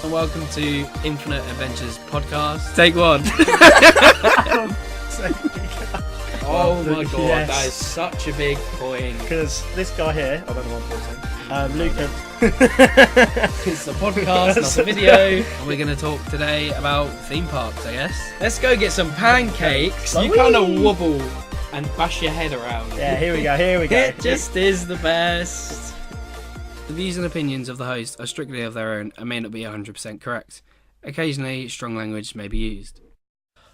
and welcome to Infinite Adventures podcast. Take one. Oh my god, yes. That is such a big point. Because this guy here, I don't know what I'm pointing, Luca. It's a podcast, not a video. And we're going to talk today about theme parks, I guess. Let's go get some pancakes. You kind of wobble and bash your head around. Yeah, here we go. It just is the best. The views and opinions of the host are strictly of their own and may not be 100% correct. Occasionally, strong language may be used.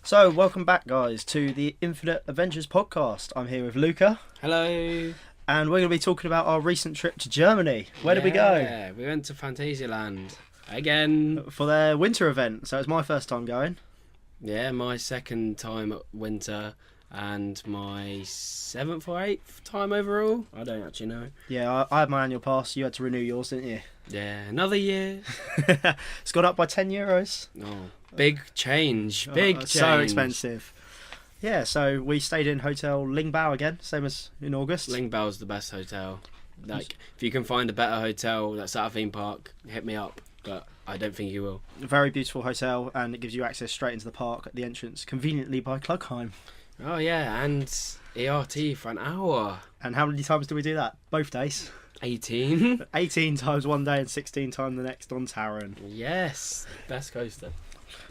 So, welcome back, guys, to the Infinite Adventures podcast. I'm here with Luca. Hello. And we're going to be talking about our recent trip to Germany. Where did we go? Yeah, we went to Phantasialand again. For their winter event. So, it's my first time going. Yeah, my second time at winter and my 7th or 8th time overall. I don't actually know. Yeah, I had my annual pass. You had to renew yours, didn't you? Yeah, another year. It's gone up by €10. Oh, big change. Big change. So expensive. Yeah, so we stayed in Hotel Lingbao again, same as in August. Lingbao's the best hotel. Like, if you can find a better hotel that's at a theme park, hit me up. But I don't think you will. A very beautiful hotel, and it gives you access straight into the park at the entrance, conveniently by Klugheim. Oh yeah, and ERT for an hour. And how many times do we do that? Both days? 18. 18 times one day and 16 times the next on Taron. Yes, best coaster.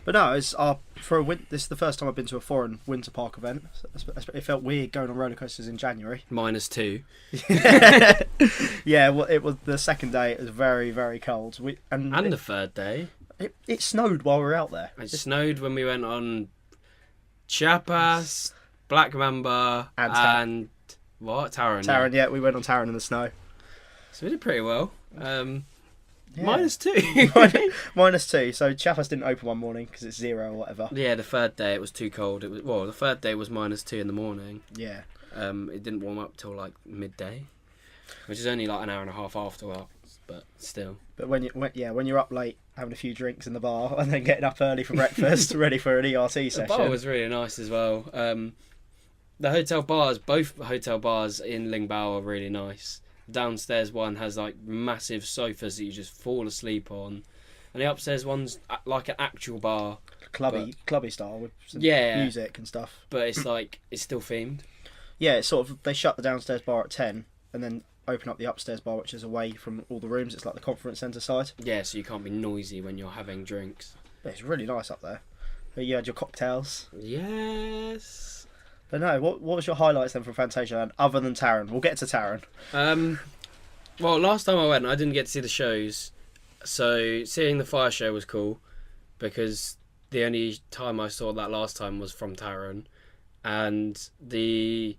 But no, it's this is the first time I've been to a foreign winter park event. It felt weird going on roller coasters in January. -2. Yeah, well, it was the second day. It was very, very cold. And the third day. It snowed while we were out there. It snowed when we went on Chiapas, Black Mamba, and what? Taron. Taron, yeah, we went on Taron in the snow. So we did pretty well. Yeah. -2. -2. So Chiapas didn't open one morning because it's 0 or whatever. Yeah, the third day it was too cold. The third day was -2 in the morning. Yeah. It didn't warm up till like midday, which is only like an hour and a half afterwards, but still. But when you're up late having a few drinks in the bar and then getting up early for breakfast, ready for an ERT session. The bar was really nice as well. The both hotel bars in Lingbao are really nice. Downstairs one has like massive sofas that you just fall asleep on, and the upstairs one's like an actual bar, clubby style with some music and stuff. But it's like it's still themed. Yeah, it's sort of they shut the downstairs bar at 10 and then open up the upstairs bar, which is away from all the rooms. It's like the conference centre side. Yeah, so you can't be noisy when you're having drinks. But it's really nice up there. You had your cocktails. Yes. But no, what was your highlights then from Phantasialand other than Taron? We'll get to Taron. Well, last time I went, I didn't get to see the shows, so seeing the fire show was cool because the only time I saw that last time was from Taron, and the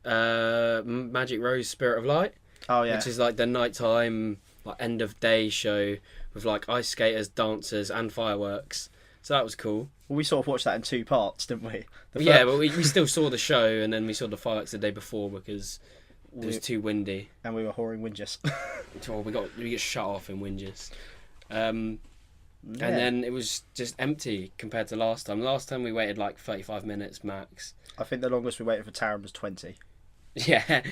Magic Rose Spirit of Light. Oh yeah, which is like the nighttime, like end of day show with like ice skaters, dancers, and fireworks. So that was cool. Well, we sort of watched that in 2 parts, didn't we? But we still saw the show, and then we saw the fireworks the day before because it was too windy. And we were whoring Windgers. Oh, we get shut off in Windgers. And then it was just empty compared to last time. Last time we waited like 35 minutes max. I think the longest we waited for Taron was 20. Yeah.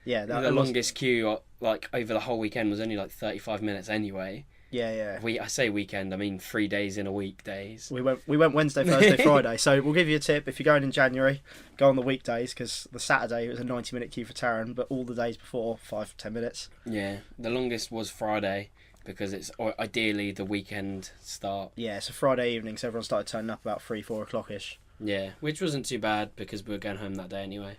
Yeah. The longest queue like over the whole weekend was only like 35 minutes anyway. Yeah. I say weekend, I mean 3 days in a week days. We went Wednesday, Thursday, Friday. So we'll give you a tip. If you're going in January, go on the weekdays because the Saturday it was a 90-minute queue for Taron, but all the days before 5-10 minutes. Yeah, the longest was Friday because it's ideally the weekend start. Yeah, so Friday evening, so everyone started turning up about 3-4 o'clock-ish. Yeah, which wasn't too bad because we were going home that day anyway.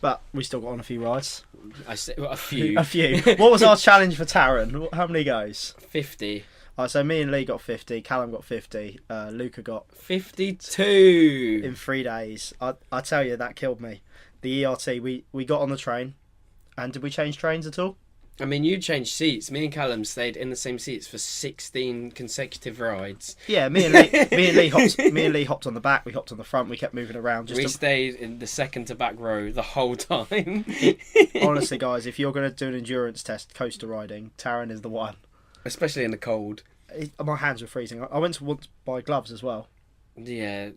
But we still got on a few rides. A few. A few. What was our challenge for Taron? How many goes? 50. So me and Lee got 50, Callum got 50, Luca got 52 in 3 days. I tell you, that killed me. The ERT, we got on the train, and did we change trains at all? I mean, you changed seats. Me and Callum stayed in the same seats for 16 consecutive rides. Yeah, me and Lee hopped on the back. We hopped on the front. We kept moving around. We stayed in the second to back row the whole time. Honestly, guys, if you're going to do an endurance test, coaster riding, Taron is the one. Especially in the cold. My hands were freezing. I went to want to buy gloves as well. Yeah.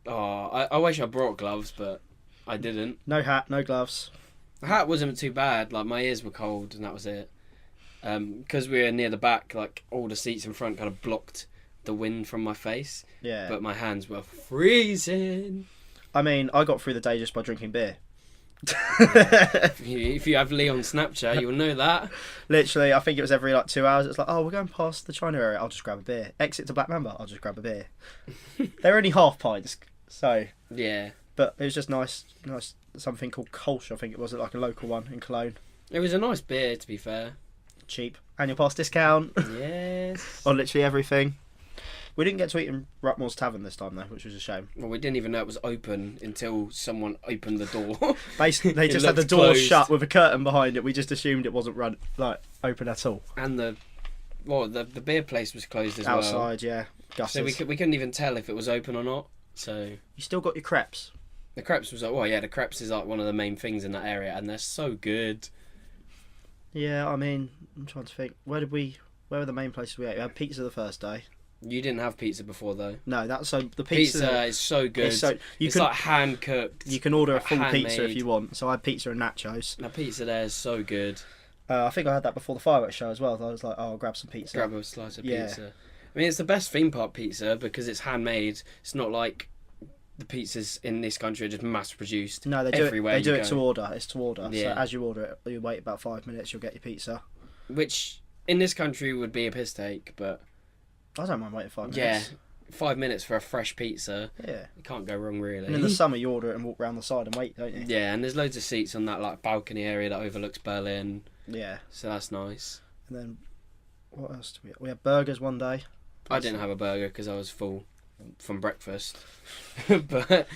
I wish I brought gloves, but I didn't. No hat, no gloves. The hat wasn't too bad. Like, my ears were cold and that was it. Because we were near the back, like all the seats in front kind of blocked the wind from my face. Yeah. But my hands were freezing. I mean, I got through the day just by drinking beer. If you have Lee on Snapchat, you'll know that. Literally, I think it was every like 2 hours. It's like, oh, we're going past the China area. I'll just grab a beer. Exit to Black Mamba. I'll just grab a beer. They're only half pints, so Yeah. but it was just nice. Something called Kolsch, I think it was, like a local one in Cologne. It was a nice beer, to be fair. Cheap annual pass discount Yes. on literally everything. We didn't get to eat in Rutmore's Tavern this time though, which was a shame. Well, we didn't even know it was open until someone opened the door. Basically, they It just had the looked door closed. shut with a curtain behind it. We just assumed it wasn't open at all. And the beer place was closed as well. Outside, yeah. Gusses. So we couldn't even tell if it was open or not. So You still got your crepes. the crepes was like, well, yeah, the crepes is like one of the main things in that area, and they're so good. Yeah, I mean, I'm trying to think. Where were the main places we ate? We had pizza the first day. You didn't have pizza before though. No, that's so the Pizza is so good. It's like hand cooked. You can order a full handmade. pizza if you want. So I had pizza and nachos. The pizza there is so good. I think I had that before the fireworks show as well. I was like, oh, I'll grab some pizza. Grab a slice of Yeah. pizza. I mean, it's the best theme park pizza because it's handmade. It's not like the pizzas in this country are just mass produced. No, they do everywhere it. They do you it go. to order. It's to order. Yeah. So as you order it, you wait about 5 minutes. You'll get your pizza. Which in this country would be a piss take, but I don't mind waiting 5 yeah, minutes. 5 minutes for a fresh pizza. Yeah. You can't go wrong really. And in the summer, you order it and walk round the side and wait, don't you? Yeah, and there's loads of seats on that like balcony area that overlooks Berlin, Yeah. so that's nice. And then what else do we have? We had burgers one day. I didn't have a burger because I was full from breakfast, but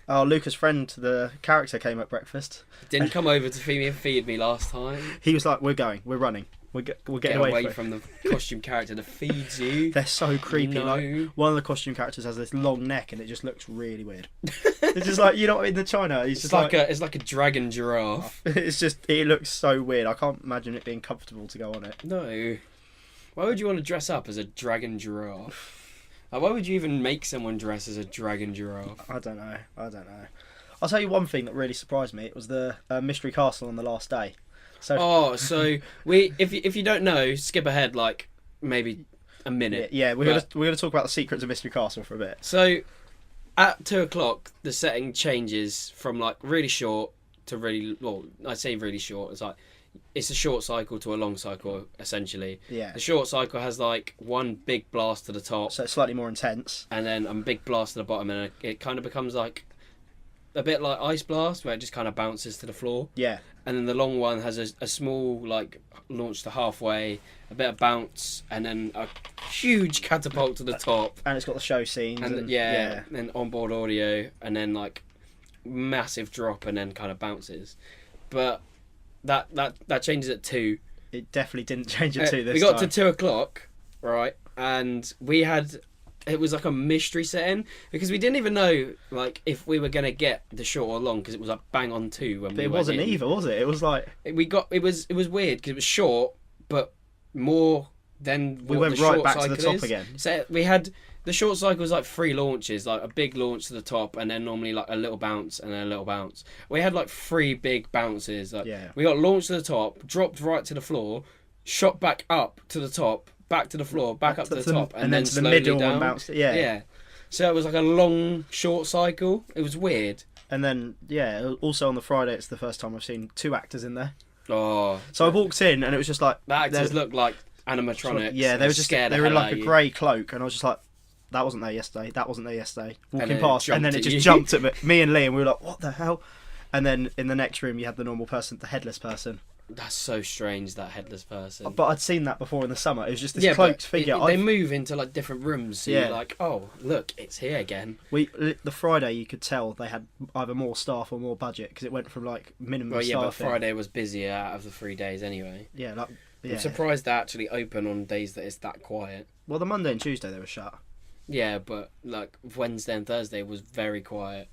Oh, Luca's friend, the character, came at breakfast. didn't come over to feed me last time. He was like, "We're going. We're running. We're getting Get away, away from the costume character that feeds you. They're so creepy. No. Like one of the costume characters has this long neck, and it just looks really weird. It's just like, you know, in the China, he's just It's like a dragon giraffe. It's just, it looks so weird. I can't imagine it being comfortable to go on it. No. Why would you want to dress up as a dragon giraffe? Like, why would you even make someone dress as a dragon giraffe? I don't know. I'll tell you one thing that really surprised me. It was the Mystery Castle on the last day. So So if you don't know, skip ahead like maybe a minute. yeah, we're gonna talk about the secrets of Mystery Castle for a bit. So at 2:00, the setting changes from like really short to really, well, I say really short. It's like it's a short cycle to a long cycle essentially. Yeah. The short cycle has like one big blast to the top, So it's slightly more intense. and then a big blast to the bottom, and it kind of becomes like a bit like Ice Blast, where it just kind of bounces to the floor. Yeah. And then the long one has a small like launch to halfway, a bit of bounce, and then a huge catapult to the top. And it's got the show scenes. And then onboard audio, and then like massive drop, and then kind of bounces. But that changes at 2. It definitely didn't change it to this We got time. to 2:00, right? And it was like a mystery setting because we didn't even know like if we were gonna get the short or long because it was like bang on 2 when But we it went wasn't in. either, was it? It was like It was weird because it was short, but more than we what went the right short back to the cycle top is. again. So we had the short cycle was like 3 launches, like a big launch to the top, and then normally like a little bounce and then a little bounce. We had like 3 big bounces. Like Yeah. we got launched to the top, dropped right to the floor, shot back up to the top, back to the floor, back up to the top, and then to the slowly middle down. and bounced. Yeah. Yeah. So it was like a long short cycle. It was weird. And then also on the Friday, it's the first time I've seen 2 actors in there. Oh, So I walked in and it was just like the actors looked like animatronics. Yeah, they were just scared. they the were in hell like out a of you. grey cloak, and I was just like, that wasn't there yesterday. That wasn't there yesterday. Walking then it past, and then jumped it at just you. jumped at me and Lee, and we were like, what the hell? And then in the next room, you had the normal person, the headless person. That's so strange, that headless person. But I'd seen that before in the summer. It was just this yeah, cloaked but figure. they move into like different rooms, so Yeah. you're like, oh, look, it's here again. The Friday, you could tell they had either more staff or more budget because it went from like minimum Well, yeah, but staffing. Friday was busier out of the 3 days anyway. Yeah, like I'm yeah. surprised they actually open on days that it's that quiet. Well, the Monday and Tuesday they were shut. Yeah, but like Wednesday and Thursday was very quiet.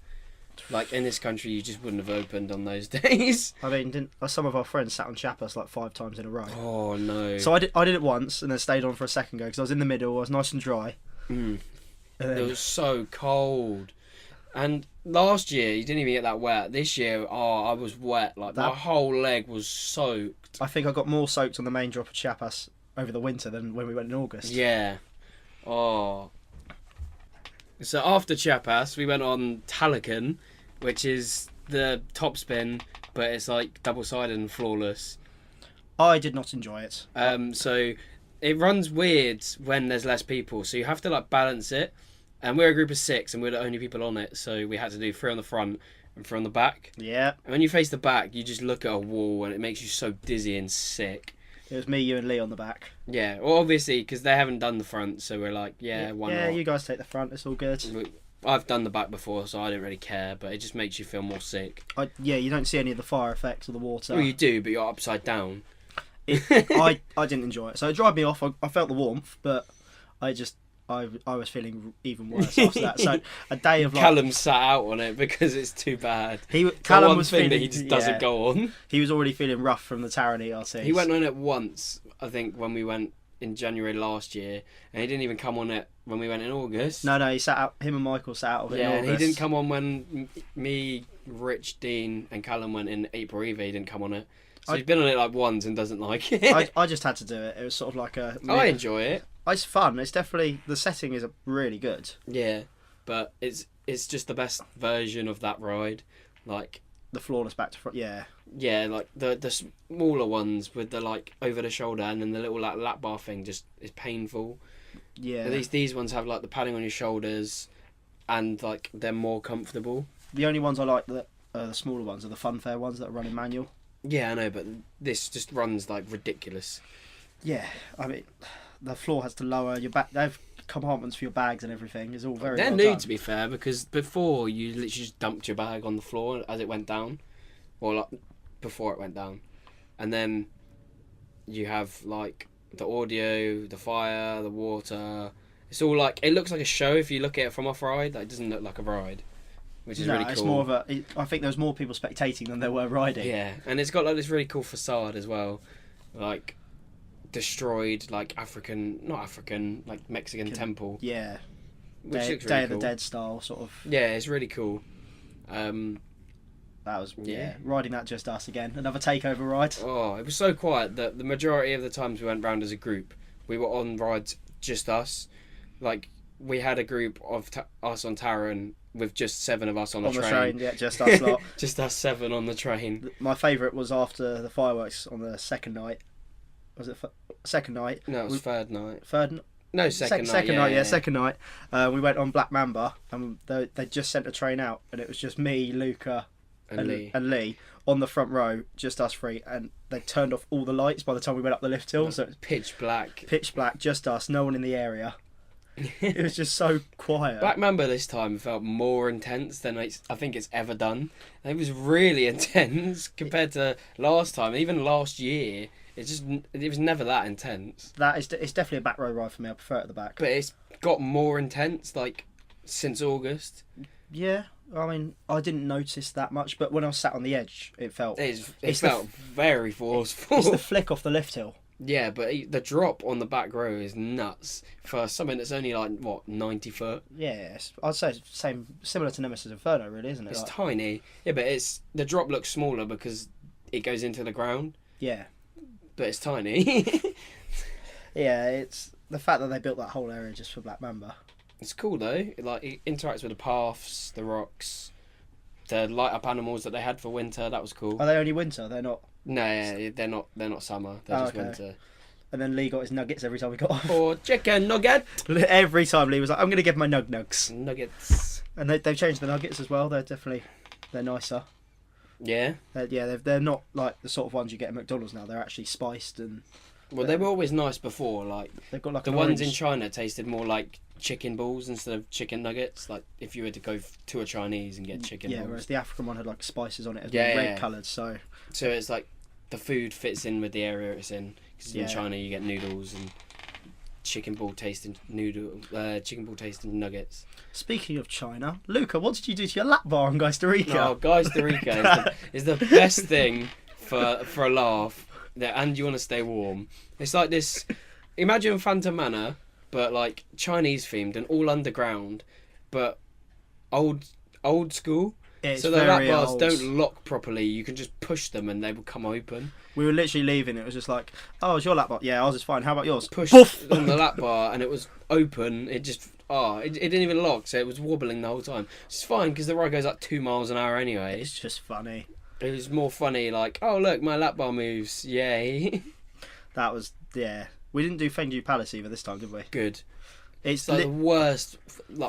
Like in this country, you just wouldn't have opened on those days. I mean, some of our friends sat on Chapas like 5 times in a row. Oh no! So I did it once and then stayed on for a second go because I was in the middle. I was nice and dry. Mm. And then, It was so cold. And last year you didn't even get that wet. This year, I was wet. Like my whole leg was soaked. I think I got more soaked on the main drop of Chiapas over the winter than when we went in August. Yeah. Oh. So after Chiapas, we went on Talican, which is the top spin, but it's like double-sided and flawless. I did not enjoy it. So it runs weird when there's less people, so you have to like balance it. And we're a group of 6, and we're the only people on it, so we had to do 3 on the front and 3 on the back. Yeah. And when you face the back, you just look at a wall, and it makes you so dizzy and sick. It was me, you, and Lee on the back. Yeah, well, obviously, because they haven't done the front, so we're like, why not? Yeah, you guys take the front, it's all good. I've done the back before, so I don't really care, but it just makes you feel more sick. You don't see any of the fire effects of the water. Well, you do, but you're upside down. I didn't enjoy it. So it dried me off. I felt the warmth, but I was feeling even worse after that. So a day of like... Callum sat out on it because it's too bad. Callum was feeling feeling... that he just doesn't go on. He was already feeling rough from the Taron ERT. He went on it once, I think, when we went in January last year, and he didn't even come on it when we went in August. No, he sat out. Him and Michael sat out of it in August. And he didn't come on when me, Rich, Dean, and Callum went in April either. He didn't come on it. So he's been on it like once and doesn't like it. I just had to do it. It was sort of like a... I enjoy it. It's fun. It's definitely... The setting is really good. Yeah, but it's just the best version of that ride. Like... The flawless back to front, yeah. Yeah, like the smaller ones with the like over the shoulder and then the little like lap bar thing just is painful. Yeah. At least these ones have like the padding on your shoulders and like they're more comfortable. The only ones I like the smaller ones are the funfair ones that are running manual. Yeah, I know, but this just runs like ridiculous. Yeah, I mean, the floor has to lower your back. They have compartments for your bags and everything. It's all very. They're well new done. to be fair, because before you literally just dumped your bag on the floor as it went down, or like before it went down, and then you have like the audio, the fire, the water. It's all like it looks like a show if you look at it from off ride. Like, it doesn't look like a ride, which is really cool. It's more of a. I think there's more people spectating than there were riding. Yeah, and it's got like this really cool facade as well, like destroyed like like Mexican temple. Yeah, which looks really Day of cool. the Dead style sort of. Yeah, it's really cool. That was riding that just us again. Another takeover ride. Oh, it was so quiet that the majority of the times we went round as a group, we were on rides just us. Like we had a group of us on Taron with just 7 of us on the train. Yeah, just us lot. Just us 7 on the train. My favourite was after the fireworks on the second night. Was it second night? No, it was third night. No, second night. Second night. Second night. We went on Black Mamba, and they just sent a train out, and it was just me, Luca, and Lee on the front row, just us 3, and they turned off all the lights by the time we went up the lift hill, so it was pitch black, just us, no one in the area. It was just so quiet. Black Mamba this time felt more intense than I think it's ever done. It was really intense compared to last time, even last year. It was never that intense. It's definitely a back row ride for me. I prefer it at the back. But it's got more intense, like, since August. Yeah, I mean, I didn't notice that much, but when I was sat on the edge, it felt... It felt very forceful. It's the flick off the lift hill. Yeah, but the drop on the back row is nuts for something that's only like, 90 foot? Yeah, I'd say similar to Nemesis Inferno, really, isn't it? It's tiny. Yeah, but the drop looks smaller because it goes into the ground. Yeah. But it's tiny. Yeah, it's the fact that they built that whole area just for Black Mamba. It's cool though. It interacts with the paths, the rocks, the light up animals that they had for winter. That was cool. Are they only winter? They're not. No, yeah, they're not summer. They're just winter. And then Lee got his nuggets every time we got off. Or chicken nugget. Every time Lee was like, "I'm going to give my nuggets." Nuggets. And they've changed the nuggets as well. They're nicer. Yeah. They're not like the sort of ones you get at McDonald's now. They're actually spiced and. Well, they were always nice before. Like they've got like the ones in China tasted more like chicken balls instead of chicken nuggets. Like if you were to go to a Chinese and get chicken balls. Yeah, whereas the African one had like spices on it, red coloured. So it's like the food fits in with the area it's in. Because in China you get noodles and chicken ball tasting nuggets. Speaking of China, Luca, what did you do to your lap bar in Costa Rica? Oh, Costa Rica is the best thing for a laugh. And you want to stay warm. It's like this. Imagine Phantom Manor, but like Chinese themed and all underground, but old old school. It's so the lap very bars old. don't lock properly. You can just push them and they will come open. We were literally leaving. It was just like, oh, is your lap bar? Yeah, ours is fine. How about yours? Push Poof! on the lap bar and it was open. It just it didn't even lock, so it was wobbling the whole time. It's fine because the ride goes like 2 miles an hour anyway. It's just funny. It was more funny, like, oh look, my lap bar moves, yay! That was We didn't do Fengdu Palace either this time, did we? Good. It's like the worst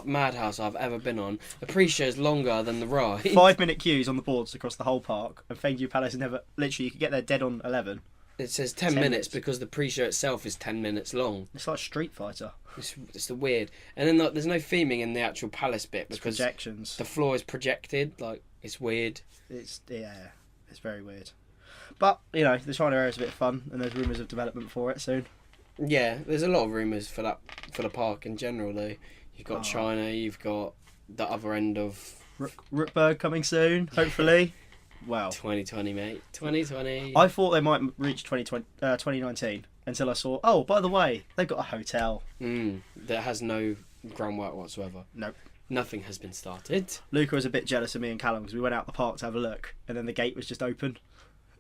madhouse I've ever been on. The pre-show is longer than the ride. 5-minute queues on the boards across the whole park, and Fengdu Palace never. Literally, you could get there dead on 11. It says 10 minutes because the pre-show itself is 10 minutes long. It's like Street Fighter. It's the weird. And then there's no theming in the actual palace bit because projections. The floor is projected. Like, it's weird. It's very weird. But the China area is a bit fun, and there's rumours of development for it soon. Yeah, there's a lot of rumours for the park in general though. You've got China, you've got the other end of Rookburg coming soon, hopefully. Wow. 2020, mate. 2020. I thought they might reach 2019 until I saw, oh, by the way, they've got a hotel. That has no groundwork whatsoever. Nope. Nothing has been started. Luca was a bit jealous of me and Callum because we went out the park to have a look, and then the gate was just open.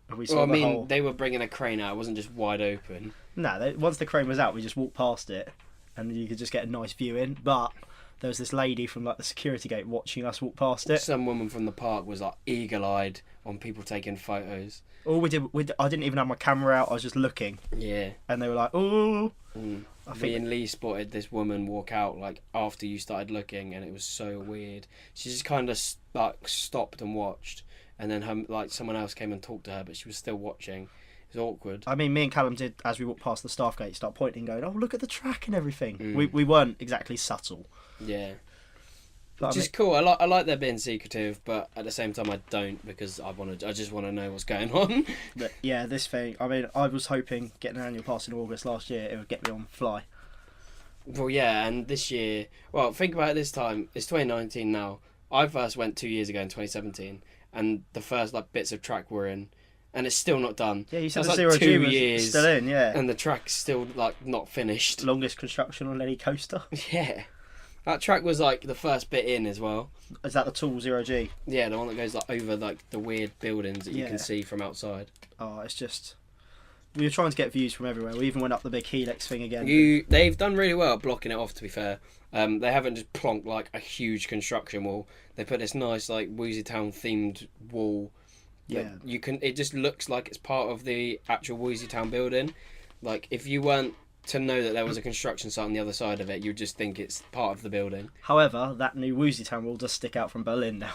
And we saw they were bringing a crane out. It wasn't just wide open. No, once the crane was out, we just walked past it, and you could just get a nice view in. But there was this lady from like the security gate watching us walk past it. Some woman from the park was like eagle-eyed on people taking photos. All we did, I didn't even have my camera out. I was just looking. Yeah. And they were like, "Oh." Me and Lee spotted this woman walk out like after you started looking, and it was so weird. She just kind of like stopped and watched, and then someone else came and talked to her, but she was still watching. It was awkward. I mean, me and Callum did, as we walked past the staff gate, start pointing, going, "Oh, look at the track and everything." We weren't exactly subtle. Yeah. But Which is cool. I like there being secretive, but at the same time I don't, because I just want to know what's going on. But yeah, this thing. I mean, I was hoping getting an annual pass in August last year, it would get me on F.L.Y. Well, yeah, and this year. Well, think about it. This time it's 2019 now. I first went 2 years ago in 2017, and the first bits of track were in, and it's still not done. Yeah, you said That's the like 0G 2 was years still in, yeah. and the track's still not finished. Longest construction on any coaster. Yeah. That track was the first bit in as well. Is that the tall 0G? Yeah, the one that goes over the weird buildings that you can see from outside. Oh, it's just... We were trying to get views from everywhere. We even went up the big Helix thing again. They've done really well at blocking it off, to be fair. They haven't just plonked a huge construction wall. They put this nice Woozy Town themed wall. Yeah. It just looks like it's part of the actual Woozy Town building. If you weren't to know that there was a construction site on the other side of it, you'd just think it's part of the building. However, that new Woozy Town wall does stick out from Berlin now.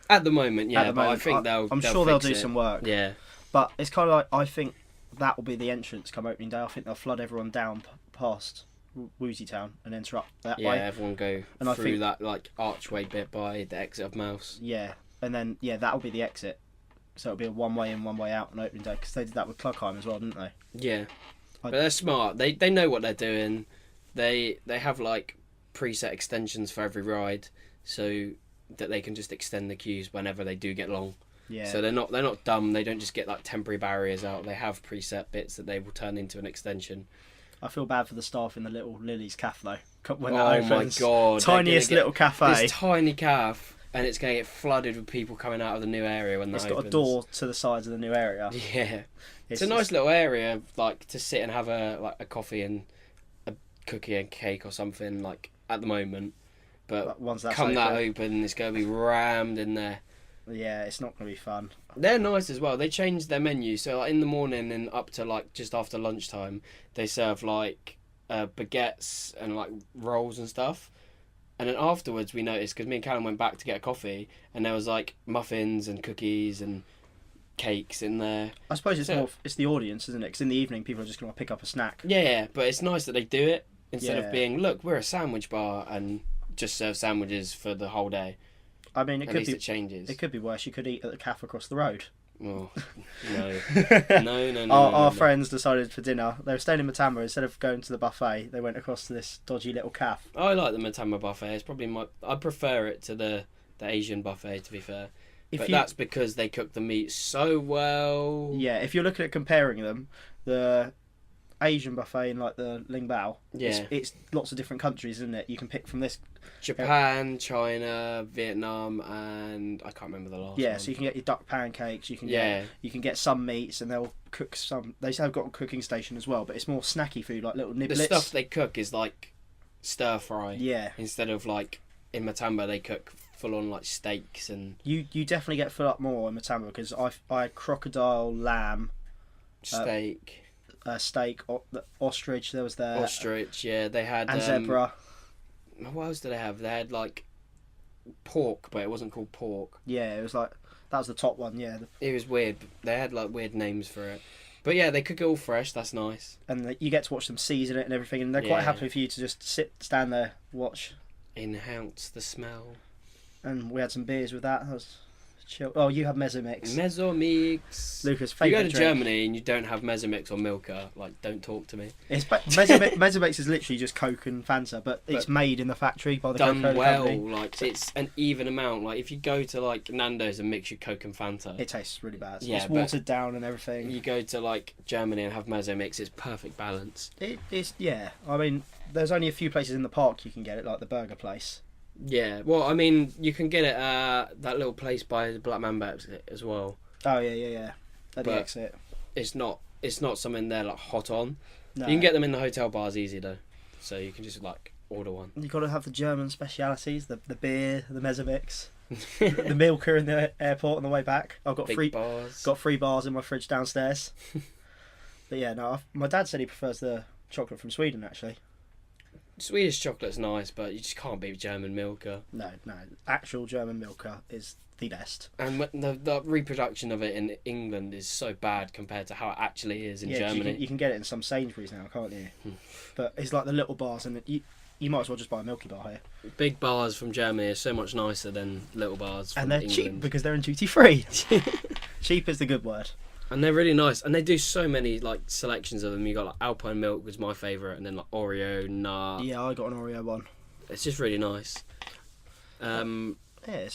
At the moment, yeah, but I think I'm sure they'll do some work. Yeah. But it's kind of I think that will be the entrance come opening day. I think they'll flood everyone down past Woozy Town and enter up that way. Yeah, everyone go through that archway bit by the exit of Mouse. Yeah, and then that'll be the exit. So it'll be a one way in, one way out on opening day, because they did that with Klugheim as well, didn't they? Yeah. But they're smart. They know what they're doing. They have preset extensions for every ride, so that they can just extend the queues whenever they do get long. Yeah. So they're not dumb. They don't just get temporary barriers out. They have preset bits that they will turn into an extension. I feel bad for the staff in the little Lily's cafe though. When that opens. My god! Tiniest little cafe. This tiny cafe, and it's going to get flooded with people coming out of the new area when that opens. It's got a door to the sides of the new area. Yeah. It's a nice little area, to sit and have a coffee and a cookie and cake or something, at the moment. But once that's that open, it's going to be rammed in there. Yeah, it's not going to be fun. They're nice as well. They changed their menu, so in the morning and up to just after lunchtime, they serve baguettes and rolls and stuff. And then afterwards, we noticed, because me and Callum went back to get a coffee, and there was muffins and cookies and cakes in there. I suppose it's the audience, isn't it? Because in the evening people are just going to pick up a snack. Yeah, but it's nice that they do it instead of being, look, we're a sandwich bar and just serve sandwiches for the whole day. I mean, it changes. It could be worse. You could eat at the cafe across the road. Oh, no. Our friends decided for dinner, they were staying in Matamba. Instead of going to the buffet, they went across to this dodgy little cafe. I like the Matamba buffet. It's probably I prefer it to the Asian buffet, to be fair. That's because they cook the meat so well. Yeah, if you're looking at comparing them, the Asian buffet in like the Ling Bao, Yeah. it's lots of different countries, isn't it? You can pick from this. Japan, China, Vietnam, and I can't remember the last Yeah, one. so you can get your duck pancakes. You can Yeah. get some meats, and they'll cook some. They have got a cooking station as well, but it's more snacky food, like little niblets. The stuff they cook is like stir fry. Yeah. Instead of like in Matamba they cook full on like steaks and. You definitely get full up more in Matamba because I had crocodile, lamb, Steak. Steak, ostrich. There was there. Ostrich, yeah. They had. And zebra. What else did they have? They had like pork, but it wasn't called pork. Yeah, it was like that was the top one. Yeah, It was weird. They had like weird names for it. But yeah, they cook it all fresh. That's nice. and you get to watch them season it and everything, and they're quite Yeah. happy for you to just stand there, watch. Enhance the smell. And we had some beers with that. That was chill. Oh, you have Mezzomix. Mezzomix. Lucas' If you go favourite to drink. Germany and you don't have Mezzomix or Milka, like, don't talk to me. Mezzomix is literally just Coke and Fanta, but it's made in the factory by the Done Coca-Cola well, company. like, it's an even amount. Like, if you go to, like, Nando's and mix your Coke and Fanta, It tastes really bad. Yeah, It's but watered down and everything. you go to, like, Germany and have Mezzomix, it's perfect balance. It's yeah. I mean, there's only a few places in the park you can get it, like the burger place. Yeah, well, I mean, you can get it at that little place by the Black Mamba exit as well. Oh yeah. At the But- exit. It's not something they're, like, hot on. No. You can get them in the hotel bars easy, though. So you can just, like, order one. You got to have the German specialities, the beer, the Mezzomix, the Milka in the airport on the way back. I've got Big bars. got 3 bars in my fridge downstairs. But yeah, no, my dad said he prefers the chocolate from Sweden actually. Swedish chocolate's nice, but you just can't beat German Milka. No, actual German Milka is the best. And the reproduction of it in England is so bad compared to how it actually is in 'Cause Germany. You can get it in some Sainsbury's now, can't you? But it's like the little bars, and you might as well just buy a Milky Bar here. Big bars from Germany are so much nicer than little bars from And they're England. cheap because they're in duty free. Cheap is the good word. And they're really nice. And they do so many like selections of them. You got like Alpine Milk was my favourite, and then like Oreo, Nut. Yeah, I got an Oreo one. It's just really nice. Yeah,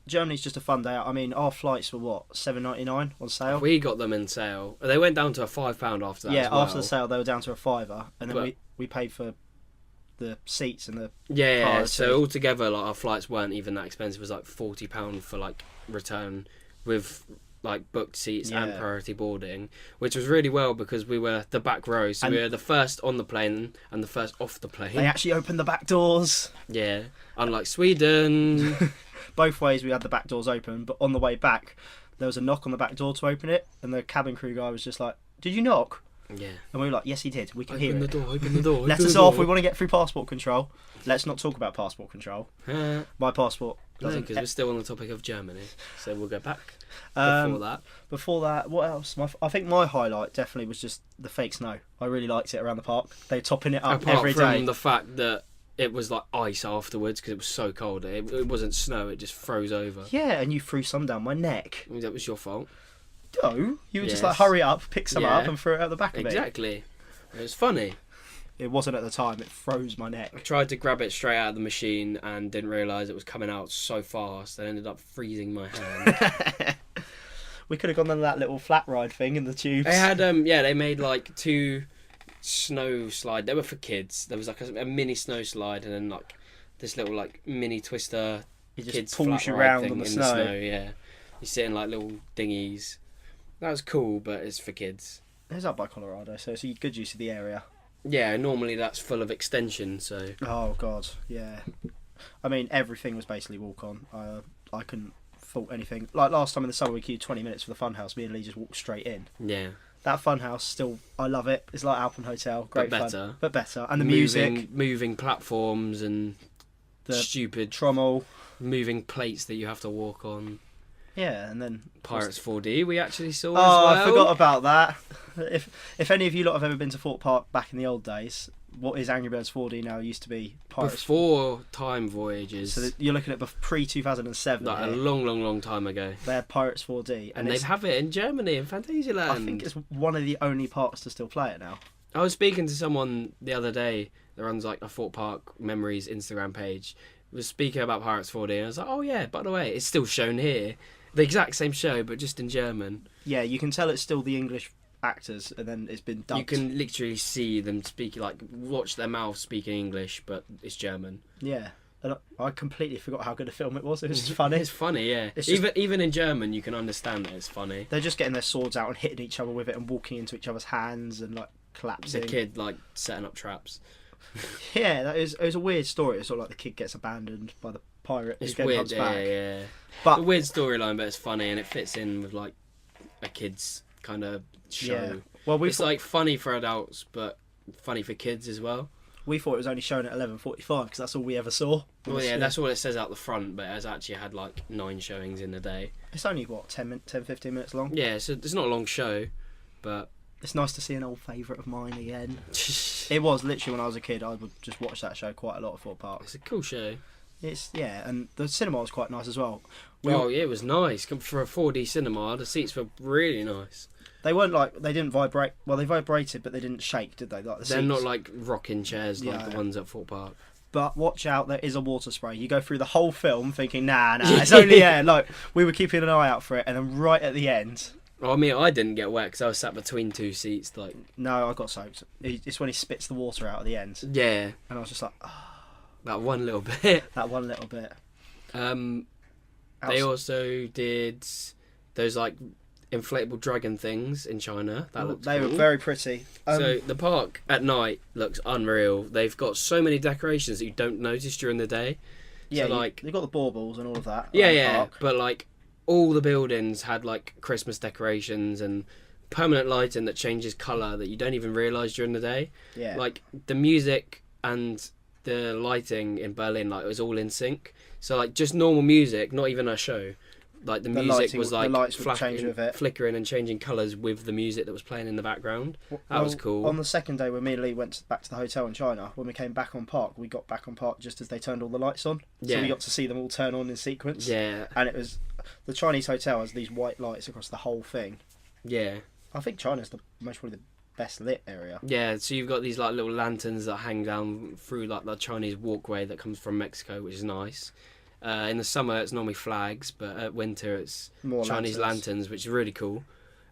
Germany's just a fun day out. I mean, our flights were what, $7.99 on sale? We got them in sale. They went down to a £5 after that. Yeah, as well. after the sale they were down to a fiver, and then But- we paid for the seats and the Yeah, cars, so so- altogether, like our flights weren't even that expensive. It was like £40 for like return with like booked seats and Yeah. priority boarding, which was really well because we were the back row, so And- we were the first on the plane and the first off the plane. they actually opened the back doors. Yeah, unlike Sweden. Both ways we had the back doors open, but on the way back there was a knock on the back door to open it, and the cabin crew guy was just like, "Did you knock?" Yeah. And we were like, "Yes, he did. We can hear Open the it. door. Open the door. Let open us the off. door. We want to get through passport control. Let's not talk about passport control. No, My passport doesn't. because we're still on the topic of Germany, so we'll go back Um, before that. Before that, what else? I think my highlight definitely was just the fake snow. I really liked it around the park. They're topping it up Apart every from day. the fact that it was like ice afterwards because it was so cold. It wasn't snow. It just froze over. Yeah, and you threw some down my neck. I mean, that was your fault. No, you were just like Yes. hurry up, pick some Yeah. up, and throw it out the back of me. Exactly. It was funny. It wasn't at the time. It froze my I neck. tried to grab it straight out of the machine and didn't realise it was coming out so fast. I ended up freezing my hand. We could have gone on that little flat ride thing in the tubes. They had they made like 2 snow slide. They were for kids. There was like a mini snow slide and then like this little like mini twister It just kids pulls flat you ride around thing on the in snow. Yeah, you sit in like little dinghies. That was cool, but it's for kids. It was up by Colorado, so it's a good use of the area. Yeah, normally that's full of extension, so Oh god, yeah. I mean, everything was basically walk on. I couldn't fault anything. Like last time in the summer, we queued 20 minutes for the funhouse. Me and Lee just walked straight in. yeah. That funhouse still, I love it. It's like Alpen Hotel, great But fun, better. but better. And the music, moving platforms and the stupid trommel, moving plates that you have to walk on. yeah, and then Pirates 4D we actually saw Oh, as well. I forgot about that. If any of you lot have ever been to Fort Park back in the old days, what is Angry Birds 4D now used to be Pirates. Before Time Voyages. So you're looking at pre-2007. like a long time ago. They had Pirates 4D, And they have it in Germany, in Phantasialand. I think it's one of the only parks to still play it now. I was speaking to someone the other day that runs like a Fort Park Memories Instagram page. Was speaking about Pirates 4D, and I was like, oh yeah, by the way, it's still shown here. The exact same show, but just in German. Yeah, you can tell it's still the English actors, and then it's been dubbed. You can literally see them speaking, like watch their mouth speaking English, but it's German. Yeah. And I completely forgot how good a film it was. It was just funny. It's funny, yeah. It's just, even in German, you can understand that it's funny. They're just getting their swords out and hitting each other with it and walking into each other's hands and like collapsing. The kid like setting up traps. Yeah, it was a weird story. It's sort of like the kid gets abandoned by the pirate. It's weird, yeah. But a weird storyline, but it's funny and it fits in with like a kid's kind of show. Yeah. Well, it's like funny for adults, but funny for kids as well. We thought it was only shown at 11:45 because that's all we ever saw. Well, yeah, that's what it says out the front, but it has actually had like 9 showings in the day. It's only, what, 10, 15 minutes long? Yeah, so it's not a long show, but... It's nice to see an old favourite of mine again. It was, literally, when I was a kid, I would just watch that show quite a lot at Thorpe Park. It's a cool show. Yeah, and the cinema was quite nice as well. Yeah, it was nice. For a 4D cinema, the seats were really nice. They weren't like, they didn't vibrate. Well, they vibrated, but they didn't shake, did they? Like They're not like rocking chairs like the ones at Thorpe Park. But watch out, there is a water spray. You go through the whole film thinking, nah, it's only air. Like, we were keeping an eye out for it, and then right at the end... Well, I mean, I didn't get wet because I was sat between 2 seats. Like, no, I got soaked. It's when he spits the water out at the end. Yeah. And I was just like, oh. That one little bit. That one little bit. They also did those like inflatable dragon things in China. They were very pretty. So the park at night looks unreal. They've got so many decorations that you don't notice during the day. Yeah, so, like they've got the baubles and all of that. Yeah. But like all the buildings had like Christmas decorations and permanent lighting that changes colour that you don't even realise during the day. Yeah. Like the music and the lighting in Berlin, like it was all in sync. So like just normal music, not even a show. Like the music lighting, was like flickering and changing colours with the music that was playing in the background. That was cool. On the second day when me and Lee went back to the hotel in China, when we came back on park, we got back on park just as they turned all the lights on. So we got to see them all turn on in sequence. Yeah. And it was, the Chinese hotel has these white lights across the whole thing. Yeah. I think China's probably the best lit area. Yeah, so you've got these like little lanterns that hang down through like the Chinese walkway that comes from Mexico, which is nice. In the summer it's normally flags, but at winter it's more Chinese lanterns, which is really cool.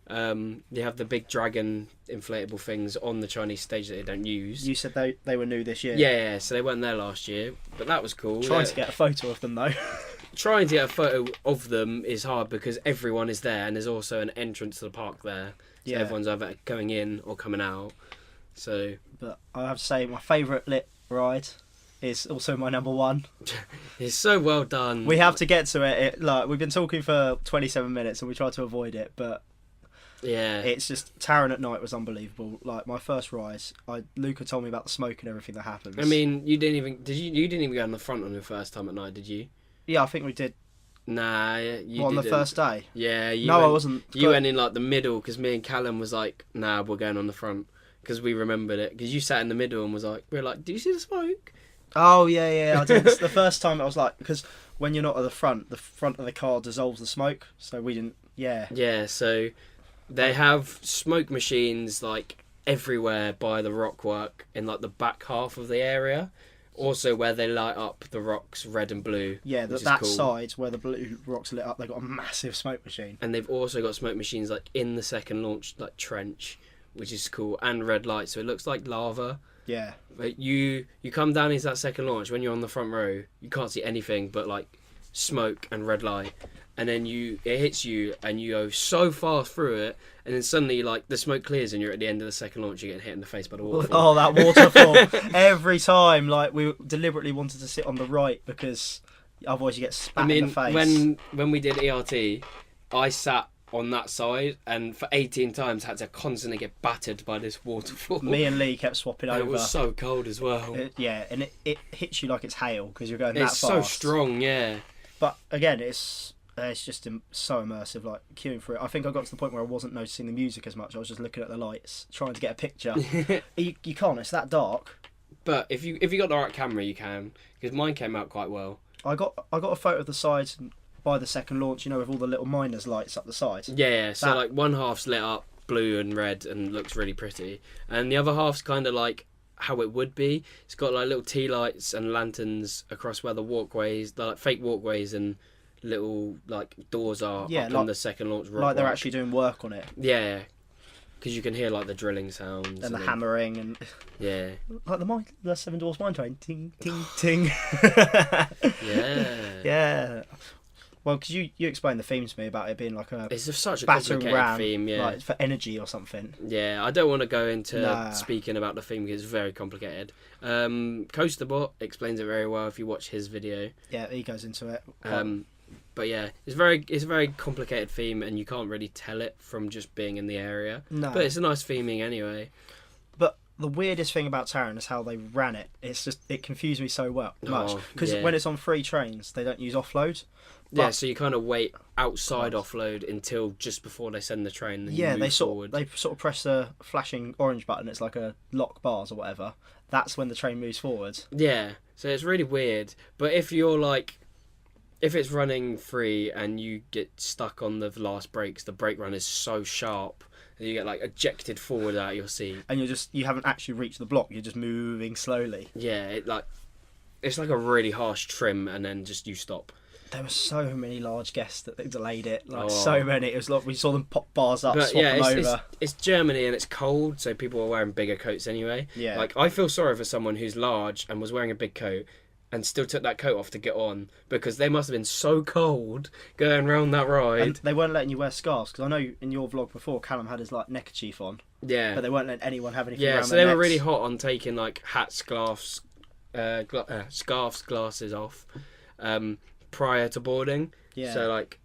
You have the big dragon inflatable things on the Chinese stage that they don't use. You said they were new this year. Yeah, so they weren't there last year, but that was cool. Trying to get a photo of them though. Trying to get a photo of them is hard because everyone is there and there's also an entrance to the park there. So everyone's either going in or coming out. So, but I have to say my favourite lit ride is also my number one. It's so well done. We have to get to it. Like we've been talking for 27 minutes and we tried to avoid it, but yeah, it's just Taron at night was unbelievable. Like my first rise, Luca told me about the smoke and everything that happens. I mean, you didn't even go on the front on your first time at night, did you? Yeah, I think we did. Nah, you on the first day. Yeah, I wasn't. You went in like the middle because me and Callum was like, nah, we're going on the front because we remembered it because you sat in the middle and was like, we were like, do you see the smoke? Oh yeah, I did. The first time I was like, because when you're not at the front of the car dissolves the smoke, so we didn't. Yeah, so they have smoke machines like everywhere by the rockwork in like the back half of the area. Also where they light up the rocks red and blue. Yeah, that cool. Side where the blue rocks lit up, they've got a massive smoke machine. And they've also got smoke machines like in the second launch like trench, which is cool, and red light, so it looks like lava. Yeah. But you come down into that second launch, when you're on the front row, you can't see anything but like smoke and red light. And then it hits you and you go so fast through it, and then suddenly like the smoke clears and you're at the end of the second launch, you're getting hit in the face by the waterfall. Oh, that waterfall. Every time, like we deliberately wanted to sit on the right because otherwise you get spat in the face. When we did ERT, I sat on that side and for 18 times had to constantly get battered by this waterfall. Me and Lee kept swapping over. It was so cold as well. And it hits you like it's hail because you're going that fast. It's so strong, yeah. But again, it's just so immersive, like queuing for it. I think I got to the point where I wasn't noticing the music as much. I was just looking at the lights, trying to get a picture. you can't. It's that dark. But if you got the right camera, you can, because mine came out quite well. I got a photo of the sides by the second launch. You know, with all the little miners lights up the side. Yeah. So like one half's lit up blue and red and looks really pretty, and the other half's kind of like how it would be. It's got like little tea lights and lanterns across where the walkways, like fake walkways and little like doors are up on the second launch rock. Like they're actually doing work on it. Yeah. because you can hear like the drilling sounds and the hammering and yeah, like the Seven Dwarfs Mine Train, ting ting ting. yeah, yeah. Well, because you explained the theme to me about it being like it's just such a battering complicated ram theme, yeah, like for energy or something. Yeah, I don't want to go into speaking about the theme because it's very complicated. Coasterbot explains it very well if you watch his video. Yeah, he goes into it. But yeah, it's a very complicated theme, and you can't really tell it from just being in the area. No, but it's a nice theming anyway. But the weirdest thing about Taron is how they ran it. It confused me so much because when it's on free trains, they don't use offload. Yeah, so you kind of wait outside offload until just before they send the train. And they sort of press the flashing orange button. It's like a lock bars or whatever. That's when the train moves forward. Yeah, so it's really weird. But if it's running free and you get stuck on the last brakes, the brake run is so sharp that you get like ejected forward out of your seat. And you haven't actually reached the block. You're just moving slowly. Yeah, it's like a really harsh trim, and then just you stop. There were so many large guests that they delayed it. So many. It was like we saw them pop bars up, swap them over. It's Germany and it's cold, so people are wearing bigger coats anyway. Yeah. Like, I feel sorry for someone who's large and was wearing a big coat and still took that coat off to get on, because they must have been so cold going around that ride. And they weren't letting you wear scarves, because I know in your vlog before, Callum had his like neckerchief on. Yeah. But they weren't letting anyone have anything around their necks. Yeah, so they were really hot on taking like hats, scarves, glasses off prior to boarding. Yeah. So like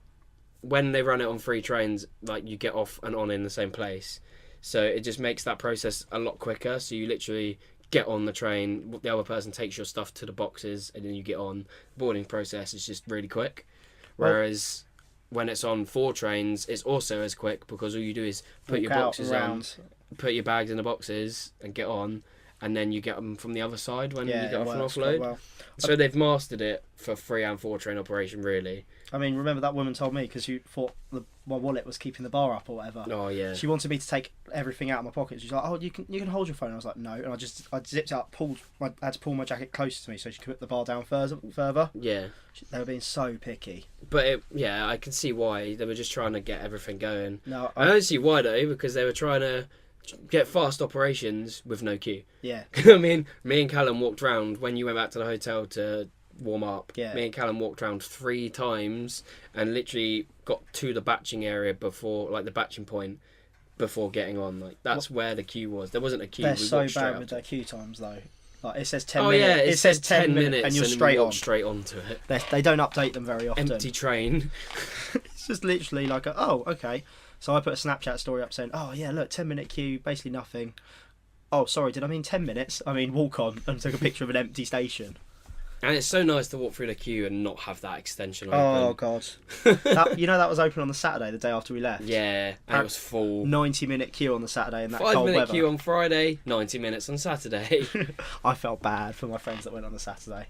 when they run it on free trains, like you get off and on in the same place. So it just makes that process a lot quicker. So you literally get on the train, the other person takes your stuff to the boxes, and then you get on. The boarding process is just really quick. Whereas when it's on 4 trains, it's also as quick, because all you do is put your boxes on, put your bags in the boxes and get on, and then you get them from the other side when you get off and offload. Well. So they've mastered it for 3 and 4 train operation, really. I mean, remember that woman told me, because you thought my wallet was keeping the bar up or whatever. Oh yeah. She wanted me to take everything out of my pocket. She's like, "Oh, you can hold your phone." I was like, "No," and I zipped up, I had to pull my jacket closer to me so she could put the bar down further. Yeah. They were being so picky. But I can see why. They were just trying to get everything going. No, I don't see why though, because they were trying to get fast operations with no queue. Yeah. I mean, me and Callum walked round when you went back to the hotel to warm up. Yeah. Me and Callum walked around 3 times and literally got to the batching area before, like the batching point, before getting on. Like that's where the queue was. There wasn't a queue. They're so bad with their queue times though. Like it says 10 minutes. Oh yeah, it says 10 minutes and you're straight onto it. They don't update them very often. Empty train. It's just literally like, oh, okay. So I put a Snapchat story up saying, "Oh yeah, look, 10-minute queue, basically nothing." Oh, sorry, did I mean 10 minutes? I mean walk on, and took a picture of an empty station. And it's so nice to walk through the queue and not have that extension open. Oh god. That was open on the Saturday, the day after we left. Yeah, and it was full. 90-minute queue on the Saturday in that cold weather. 5-minute queue on Friday, 90 minutes on Saturday. I felt bad for my friends that went on the Saturday.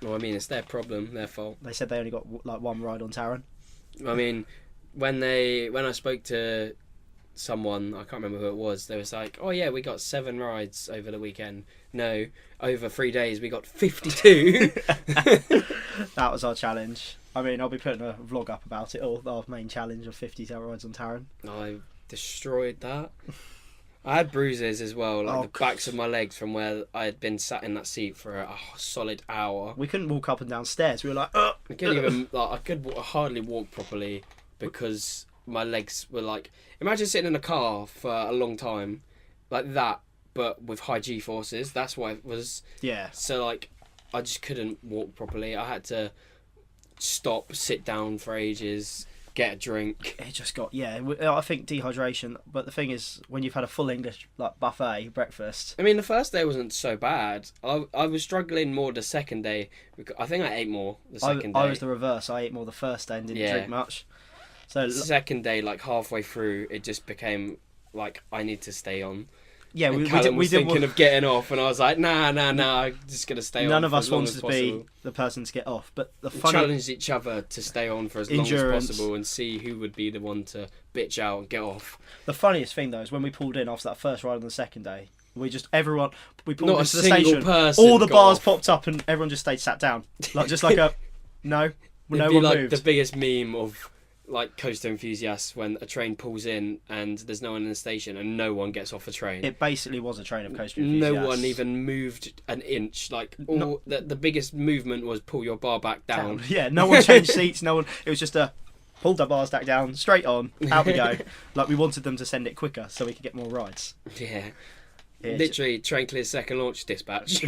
Well, I mean, it's their problem, their fault. They said they only got like 1 ride on Taron. I mean, when I spoke to someone, I can't remember who it was, they was like, "Oh yeah, we got 7 rides over the weekend." No, over 3 days we got 52. That was our challenge. I mean, I'll be putting a vlog up about it all. Our main challenge of 50 rides on Taron. I destroyed that. I had bruises as well, like the backs of my legs from where I had been sat in that seat for a solid hour. We couldn't walk up and down stairs. We were like, I couldn't even. Like, I could hardly walk properly because my legs were like. Imagine sitting in a car for a long time, like that, but with high G forces. That's why it was. Yeah. So like, I just couldn't walk properly. I had to stop, sit down for ages, get a drink. It just got I think dehydration. But the thing is, when you've had a full English like buffet breakfast. I mean, the first day wasn't so bad. I was struggling more the second day. I think I ate more the second day. I was the reverse. I ate more the first day and didn't drink much. So the second day, like halfway through, it just became like I need to stay on. Yeah, we was thinking of getting off, and I was like, nah, I'm just gonna stay on. None of us wanted to be the person to get off, but we challenged each other to stay on for as long as possible and see who would be the one to bitch out and get off. The funniest thing though is when we pulled in after that first ride on the second day, we pulled Not into a the single station. Person all the bars off. popped up and everyone just stayed sat down, like just like a no one like moved. The biggest meme of like coaster enthusiasts when a train pulls in and there's no one in the station and no one gets off a train. It basically was a train of coaster enthusiasts. No one even moved an inch. Like the biggest movement was pull your bar back down. Yeah, no one changed seats. No one. It was just a pull the bars back down, straight on, out we go. Like we wanted them to send it quicker so we could get more rides. Yeah. Literally, train clears second launch dispatch.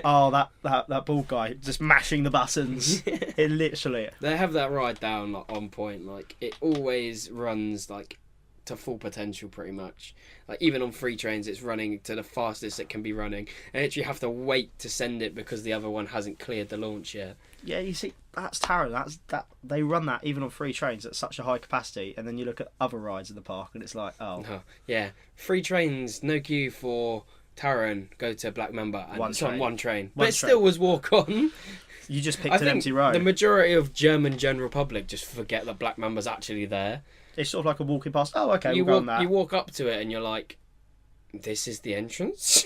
Oh, that bald guy just mashing the buttons. It literally. They have that ride down like on point. Like it always runs like to full potential, pretty much. Like even on free trains, it's running to the fastest it can be running, and literally have to wait to send it because the other one hasn't cleared the launch yet. Yeah, you see, that's Taron. That they run that even on free trains at such a high capacity, and then you look at other rides in the park, and it's like, oh yeah, free trains, no queue for Taron. Go to Black Mamba, and it's on one train, but it still was walk on. You just picked an empty row. The majority of German general public just forget that Black Mamba's actually there. It's sort of like a walking past. Oh, okay, we'll go on that. You walk up to it, and you're like, "This is the entrance."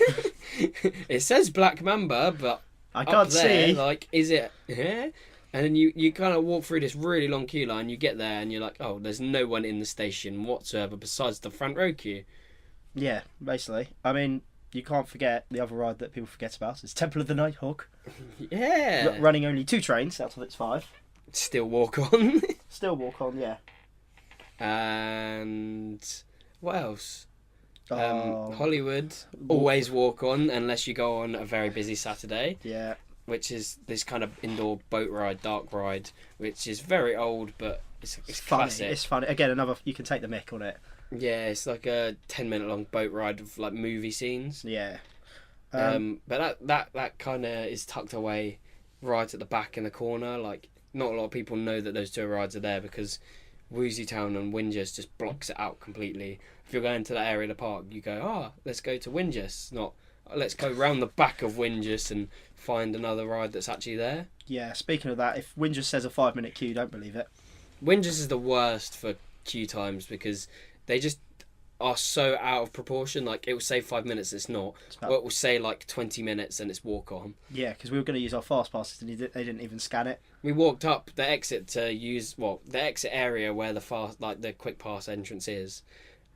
It says Black Mamba, but I can't see. Like, is it here? And then you kind of walk through this really long queue line. You get there, and you're like, "Oh, there's no one in the station whatsoever besides the front row queue." Yeah, basically. I mean, you can't forget the other ride that people forget about. It's Temple of the Nighthawk. Yeah. Running only 2 trains out of its 5. Still walk on. Still walk on, yeah. And what else? Oh, Hollywood, always walk on unless you go on a very busy Saturday. Yeah. Which is this kind of indoor boat ride, dark ride, which is very old, but it's funny. classic. It's funny. Again, another, you can take the mick on it. Yeah, it's like a 10-minute long boat ride of like movie scenes. Yeah. But that kind of is tucked away right at the back in the corner. Like, not a lot of people know that those 2 rides are there because Woozy Town and Windjust just blocks it out completely. If you're going to that area of the park, you go, let's go to Windjust, not let's go round the back of Windjust and find another ride that's actually there. Yeah, speaking of that, if Windjust says a 5-minute queue, don't believe it. Windjust is the worst for queue times because they just are so out of proportion. Like, it will say 5 minutes, it's not. Or it will say like 20 minutes and it's walk on. Yeah, because we were going to use our fast passes and they didn't even scan it. We walked up the exit to use the exit area where the quick pass entrance is,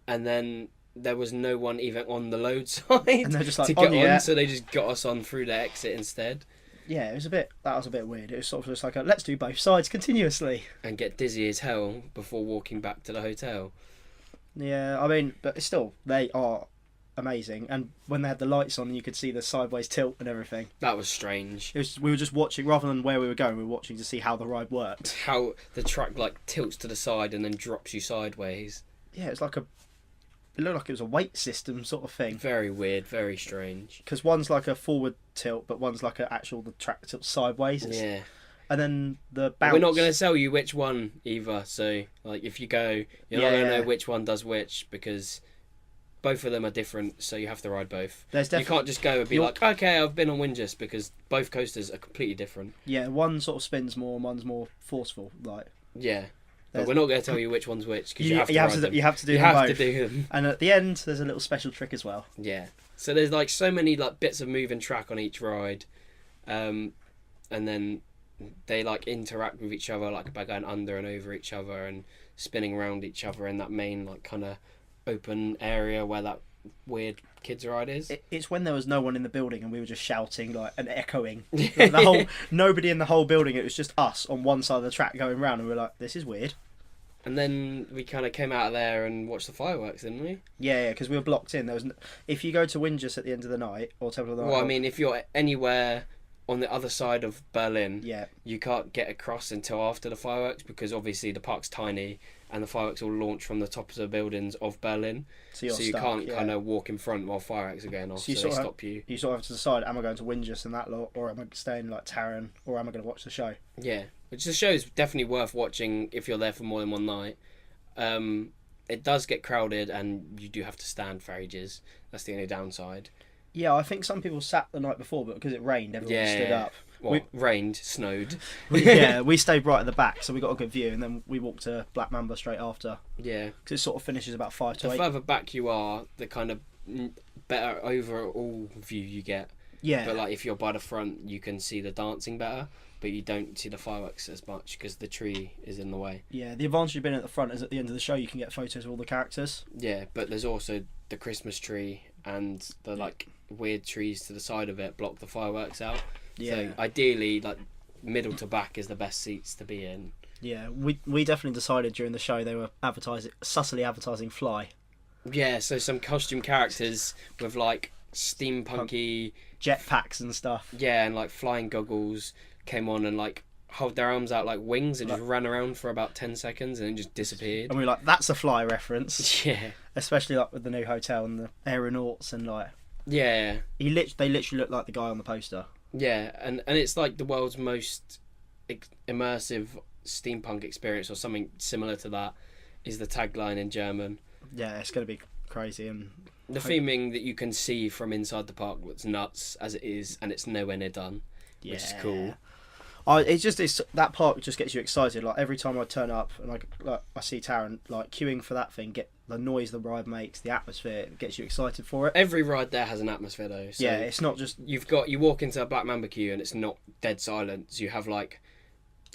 and then there was no one even on the load side and they're just like, to get on, so they just got us on through the exit instead. Yeah, that was a bit weird. It was sort of just like let's do both sides continuously and get dizzy as hell before walking back to the hotel. Yeah, I mean, but still, they are amazing. And when they had the lights on, you could see the sideways tilt and everything. That was strange. We were just watching, rather than where we were going, we were watching to see how the ride worked. How the track like tilts to the side and then drops you sideways. Yeah, it looked like it was a weight system sort of thing. Very weird, very strange. Because one's like a forward tilt, but one's like the track tilts sideways. Yeah. And then the bounce. We're not going to tell you which one either. So, like, if you go, you're not going to know which one does which because both of them are different. So you have to ride both. You can't just go and be like, okay, I've been on Windjust because both coasters are completely different. Yeah, one sort of spins more, and one's more forceful. Like. Yeah. But we're not going to tell you which one's which because you have to them. You have to do them. And at the end, there's a little special trick as well. Yeah. So there's like so many like bits of moving track on each ride, and then they like interact with each other like by going under and over each other and spinning around each other in that main like kind of open area where that weird kids ride is. It's when there was no one in the building and we were just shouting like and echoing nobody in the whole building. It was just us on one side of the track going round and we were like, this is weird. And then we kind of came out of there and watched the fireworks, didn't we? Yeah, because we were blocked in. There was if you go to Windjust at the end of the night or Temple of the Night. Well, I mean, if you're anywhere on the other side of Berlin, yeah, you can't get across until after the fireworks because obviously the park's tiny and the fireworks will launch from the tops of the buildings of Berlin. So you can't kind of walk in front while fireworks are going off, so they stop you. You sort of have to decide, am I going to Windjust and that lot, or am I staying like Taron, or am I going to watch the show? Yeah, which the show is definitely worth watching if you're there for more than one night. It does get crowded and you do have to stand for ages. That's the only downside. Yeah, I think some people sat the night before, but because it rained, everyone stood up. Well, rained, snowed. Yeah, we stayed right at the back, so we got a good view, and then we walked to Black Mamba straight after. Yeah. Because it sort of finishes about 5 to 8. The further back you are, the kind of better overall view you get. Yeah. But like if you're by the front, you can see the dancing better, but you don't see the fireworks as much because the tree is in the way. Yeah, the advantage of being at the front is at the end of the show you can get photos of all the characters. Yeah, but there's also the Christmas tree and the like weird trees to the side of it block the fireworks out. Yeah. So ideally, like middle to back is the best seats to be in. Yeah, we definitely decided during the show they were subtly advertising F.L.Y. Yeah, so some costume characters with like steampunky jetpacks and stuff. Yeah, and like flying goggles came on and like hold their arms out like wings and just ran around for about 10 seconds and then just disappeared. And we were like, that's a F.L.Y. reference. Yeah. Especially like with the new hotel and the aeronauts and like. Yeah. They literally look like the guy on the poster. Yeah, and it's like the world's most immersive steampunk experience or something similar to that is the tagline in German. Yeah, it's going to be crazy. And the theming that you can see from inside the park looks nuts as it is, and it's nowhere near done, which is cool. That park just gets you excited. Like every time I turn up and I see Taron like queuing for that thing, get the noise the ride makes, the atmosphere, it gets you excited for it. Every ride there has an atmosphere though. So yeah, it's not just you walk into a Black Mamba queue and it's not dead silence. You have like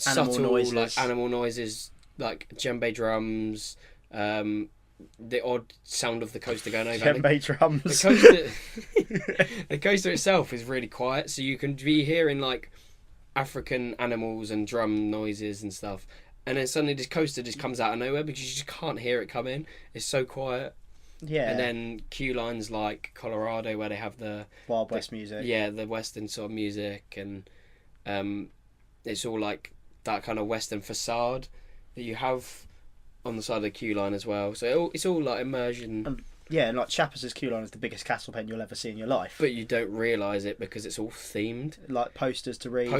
animal subtle noises. like animal noises, like djembe drums, the odd sound of the coaster going over. Djembe drums. The coaster itself is really quiet, so you can be hearing like African animals and drum noises and stuff, and then suddenly this coaster just comes out of nowhere because you just can't hear it coming. It's so quiet. Yeah. And then queue lines like Colorado where they have the Wild West music. Yeah, the Western sort of music, and it's all like that kind of Western facade that you have on the side of the queue line as well. So it's all like immersion. And like Chappers' queue line is the biggest castle pen you'll ever see in your life. But you don't realise it because it's all themed. Like posters to read.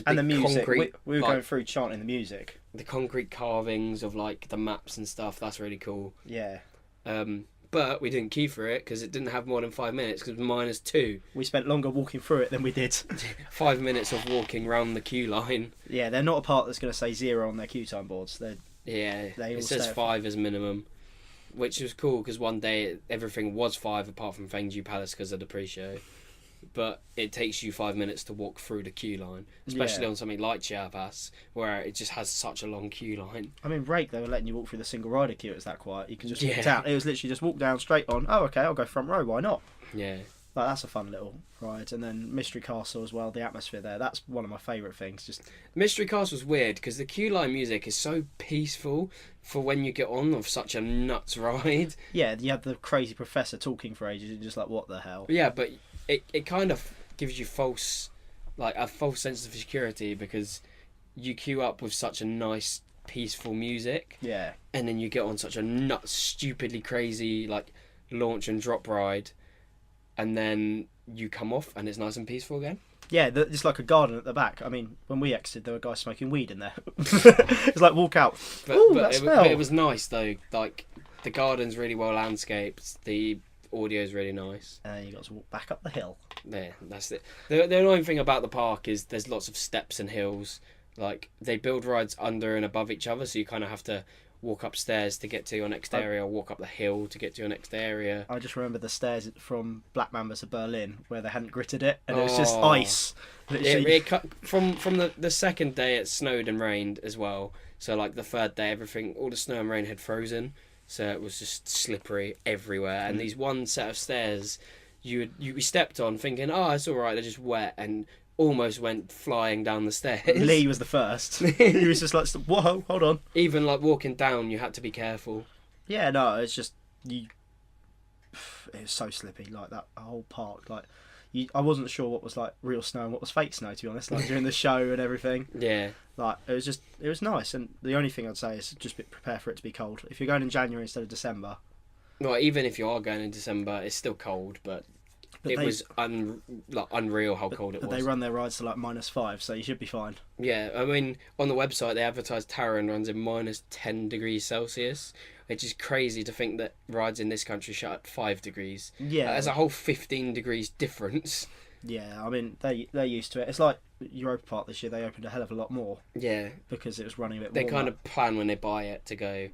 And the music. Concrete, we were going through chanting the music. The concrete carvings of like the maps and stuff, that's really cool. Yeah. But we didn't queue for it because it didn't have more than 5 minutes because it was -2. We spent longer walking through it than we did. 5 minutes of walking round the queue line. Yeah, they're not a part that's going to say 0 on their queue time boards. It says 5 as minimum, which was cool because one day everything was 5 apart from Fengju Palace because of the pre-show. But it takes you 5 minutes to walk through the queue line, especially on something like Chiapas, where it just has such a long queue line. I mean, Rake, they were letting you walk through the single rider queue. It was that quiet. You could just walk down. It was literally just walk down straight on. Oh, okay, I'll go front row. Why not? Yeah. Like, that's a fun little ride. And then Mystery Castle as well, the atmosphere there. That's one of my favourite things. Just Mystery Castle's weird because the queue line music is so peaceful for when you get on of such a nuts ride. Yeah, you had the crazy professor talking for ages. You're just like, what the hell? Yeah, but it kind of gives you a false sense of security because you queue up with such a nice, peaceful music. Yeah. And then you get on such a nuts, stupidly crazy, like, launch and drop ride. And then you come off and it's nice and peaceful again. Yeah, it's like a garden at the back. I mean, when we exited, there were guys smoking weed in there. It's like, walk out. But it was nice, though. Like, the garden's really well landscaped. The audio's really nice. And you got to walk back up the hill. Yeah, that's it. The annoying thing about the park is there's lots of steps and hills. Like, they build rides under and above each other, so you kind of have to walk upstairs to get to your next area, or walk up the hill to get to your next area. I just remember the stairs from Black Mamba to Berlin where they hadn't gritted it, and it was just ice. It cut from the second day it snowed and rained as well. So like the third day, all the snow and rain had frozen, so it was just slippery everywhere. And these one set of stairs, you stepped on thinking, oh, it's all right, they're just wet, and almost went flying down the stairs. Lee was the first. He was just like, whoa, hold on. Even like walking down, you had to be careful. Yeah, no, it's just it was so slippy, like that whole park. Like, I wasn't sure what was like real snow and what was fake snow, to be honest. Like during the show and everything. Yeah. Like it was nice, and the only thing I'd say is just prepare for it to be cold. If you're going in January instead of December. Well, even if you are going in December, it's still cold, but it was unreal how cold it was. They run their rides to like -5, so you should be fine. Yeah, I mean, on the website they advertise Taron runs in -10 degrees Celsius, which is crazy to think that rides in this country shut at 5 degrees. Yeah, there's a whole 15 degrees difference. Yeah, I mean they're used to it. It's like Europa Park this year; they opened a hell of a lot more. Yeah, because it was running a bit. They kind of plan when they buy it to go,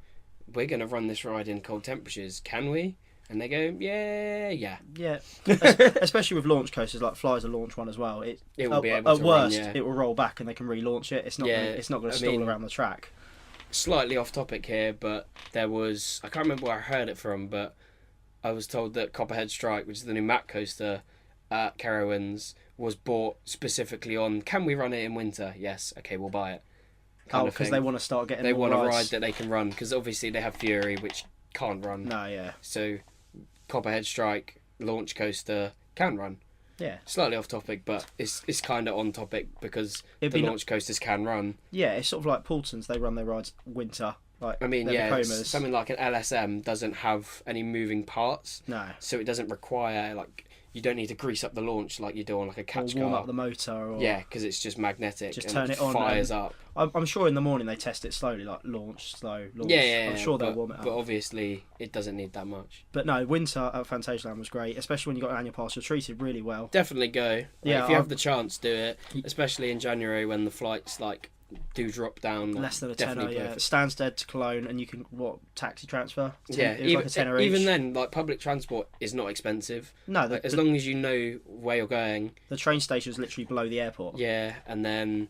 we're going to run this ride in cold temperatures. Can we? And they go, yeah. Especially with launch coasters, like Fly's a launch one as well. It will be able to at worst, run, yeah. it will roll back and they can relaunch it. It's not going to stall around the track. Slightly off topic here, but I can't remember where I heard it from, but I was told that Copperhead Strike, which is the new Mack coaster at Carowinds, was bought specifically on, can we run it in winter? Yes, okay, we'll buy it. Because they want to start getting They more want a rides. ride that they can run, because obviously they have Fury, which can't run. No, yeah. So Copperhead Strike, launch coaster, can run. Yeah. Slightly off topic, but it's kind of on topic because the launch coasters can run. Yeah, it's sort of like Paulson's. They run their rides winter. Like, I mean, something like an LSM doesn't have any moving parts. No. So it doesn't require, like, you don't need to grease up the launch like you do on like a catch car. Or warm up the motor. Or... Yeah, because it's just magnetic. Just and turn it on. Fires up. I'm sure in the morning they test it slowly, like launch, slow, launch. Yeah. I'm sure they'll warm it up. But obviously, it doesn't need that much. But no, winter at Phantasialand was great, especially when you got an annual pass. You're treated really well. Definitely go. Yeah, if you have the chance, do it. Especially in January when the flights do drop down. Less than a tenner, yeah. Stansted to Cologne, and you can taxi transfer. Even then, like public transport is not expensive. No, as long as you know where you're going. The train station is literally below the airport. Yeah, and then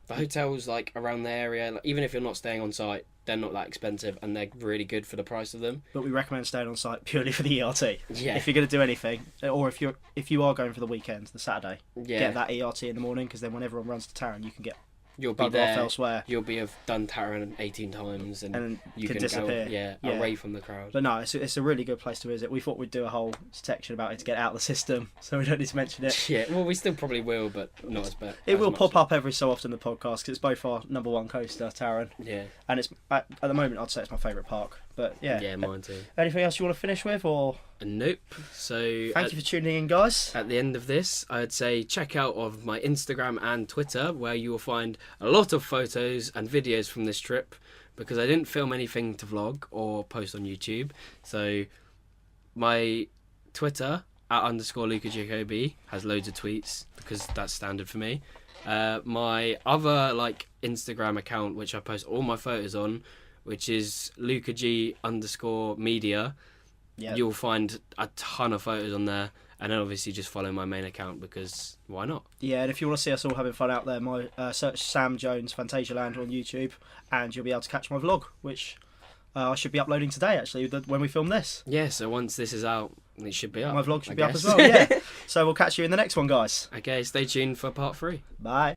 the hotels like around the area, even if you're not staying on site, they're not that expensive and they're really good for the price of them. But we recommend staying on site purely for the ERT. Yeah. If you're going to do anything, or if you are going for the weekend, the Saturday, get that ERT in the morning, because then when everyone runs to Taron, you can get. You'll be there. Off elsewhere. You'll have done Taron 18 times and you can disappear. Go, away from the crowd. But no, it's a really good place to visit. We thought we'd do a whole section about it to get out of the system, so we don't need to mention it. Yeah, well, we still probably will, but not as bad. It will pop up every so often in the podcast because it's both our number one coaster, Taron. Yeah. And it's at the moment I'd say it's my favourite park. But yeah. Yeah, mine too. Anything else you want to finish with, or? Nope. So thank you for tuning in, guys. At the end of this, I'd say check out of my Instagram and Twitter, where you will find a lot of photos and videos from this trip, because I didn't film anything to vlog or post on YouTube. So my Twitter @_Luca Jacobi has loads of tweets because that's standard for me. My other Instagram account, which I post all my photos on, which is LucaG_media. Yep. You'll find a ton of photos on there, and then obviously just follow my main account because why not? Yeah, and if you want to see us all having fun out there, search Sam Jones Phantasialand on YouTube, and you'll be able to catch my vlog, which I should be uploading today actually when we film this. Yeah, so once this is out, it should be up. My vlog should be up as well. Yeah. So we'll catch you in the next one, guys. Okay, stay tuned for part 3. Bye.